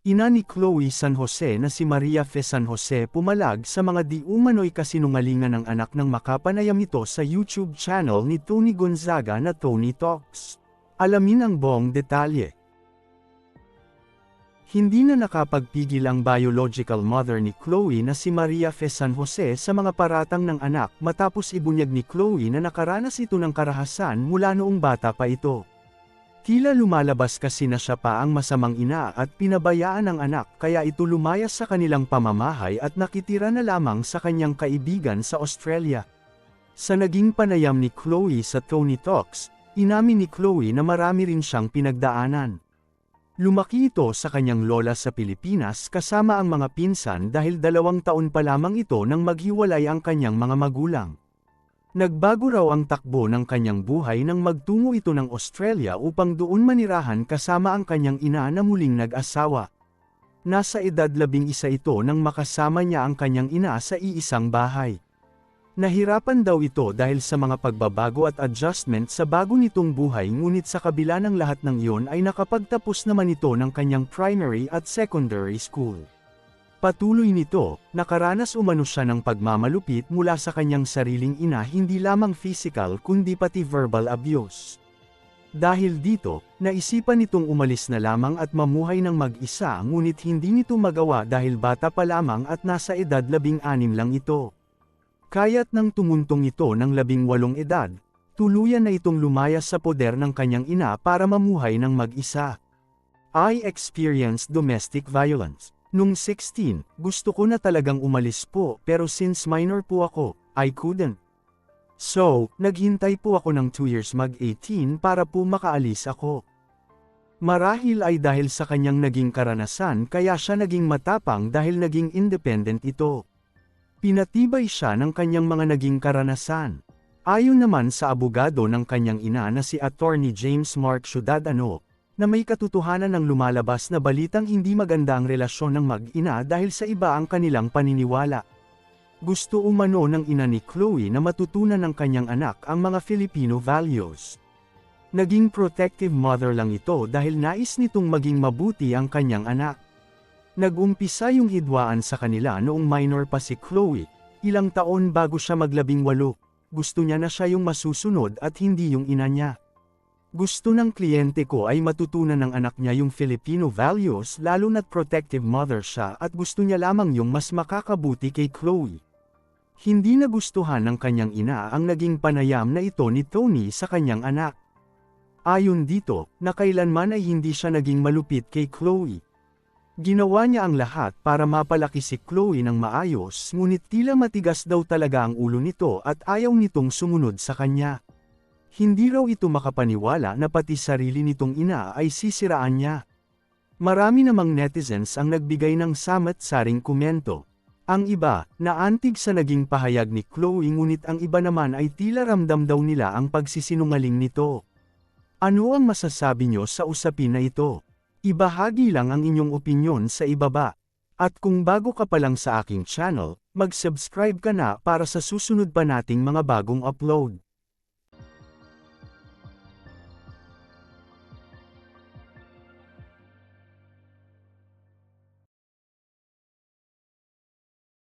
Ina ni Chloe San Jose na si Maria Fe San Jose pumalag sa mga di umano'y kasinungalingan ng anak ng makapanayam nito sa YouTube channel ni Tony Gonzaga na Tony Talks. Alamin ang buong detalye. Hindi na nakapagpigil ang biological mother ni Chloe na si Maria Fe San Jose sa mga paratang ng anak matapos ibunyag ni Chloe na nakaranas ito ng karahasan mula noong bata pa ito. Tila lumalabas kasi na siya pa ang masamang ina at pinabayaan ng anak kaya ito lumayas sa kanilang pamamahay at nakitira na lamang sa kanyang kaibigan sa Australia. Sa naging panayam ni Chloe sa Tony Talks, inamin ni Chloe na marami rin siyang pinagdaanan. Lumaki ito sa kanyang lola sa Pilipinas kasama ang mga pinsan dahil 2 taon pa lamang ito nang maghiwalay ang kanyang mga magulang. Nagbago raw ang takbo ng kanyang buhay nang magtungo ito ng Australia upang doon manirahan kasama ang kanyang ina na muling nag-asawa. Nasa edad 11 ito nang makasama niya ang kanyang ina sa iisang bahay. Nahirapan daw ito dahil sa mga pagbabago at adjustment sa bago nitong buhay ngunit sa kabila ng lahat ng iyon ay nakapagtapos naman ito ng kanyang primary at secondary school. Patuloy nito, nakaranas umano siya ng pagmamalupit mula sa kanyang sariling ina hindi lamang physical kundi pati verbal abuse. Dahil dito, naisipan nitong umalis na lamang at mamuhay ng mag-isa ngunit hindi nito magawa dahil bata pa lamang at nasa edad 16 lang ito. Kaya't nang tumuntong ito ng 18 edad, tuluyan na itong lumayas sa poder ng kanyang ina para mamuhay ng mag-isa. I experienced domestic violence. Nung 16, gusto ko na talagang umalis po pero since minor po ako, I couldn't. So, naghintay po ako ng 2 years mag-18 para po makaalis ako. Marahil ay dahil sa kanyang naging karanasan kaya siya naging matapang dahil naging independent ito. Pinatibay siya ng kanyang mga naging karanasan. Ayon naman sa abogado ng kanyang ina na si Attorney James Mark Ciudadano, na may katotohanan ng lumalabas na balitang hindi maganda ang relasyon ng mag-ina dahil sa iba ang kanilang paniniwala. Gusto umano ng ina ni Chloe na matutunan ng kanyang anak ang mga Filipino values. Naging protective mother lang ito dahil nais nitong maging mabuti ang kanyang anak. Nag-umpisa yung hidwaan sa kanila noong minor pa si Chloe, ilang taon bago siya mag-18. Gusto niya na siya yung masusunod at hindi yung ina niya. Gusto ng kliyente ko ay matutunan ng anak niya yung Filipino values lalo na't protective mother siya at gusto niya lamang yung mas makakabuti kay Chloe. Hindi nagustuhan ng kanyang ina ang naging panayam na ito ni Tony sa kanyang anak. Ayon dito, na kailanman ay hindi siya naging malupit kay Chloe. Ginawa niya ang lahat para mapalaki si Chloe ng maayos ngunit tila matigas daw talaga ang ulo nito at ayaw nitong sumunod sa kanya. Hindi raw ito makapaniwala na pati sarili nitong ina ay sisiraan niya. Marami namang netizens ang nagbigay ng samat-saring komento. Ang iba, naantig sa naging pahayag ni Chloe ngunit ang iba naman ay tila ramdam daw nila ang pagsisinungaling nito. Ano ang masasabi nyo sa usapin na ito? Ibahagi lang ang inyong opinyon sa ibaba. At kung bago ka pa lang sa aking channel, mag-subscribe ka na para sa susunod pa nating mga bagong upload.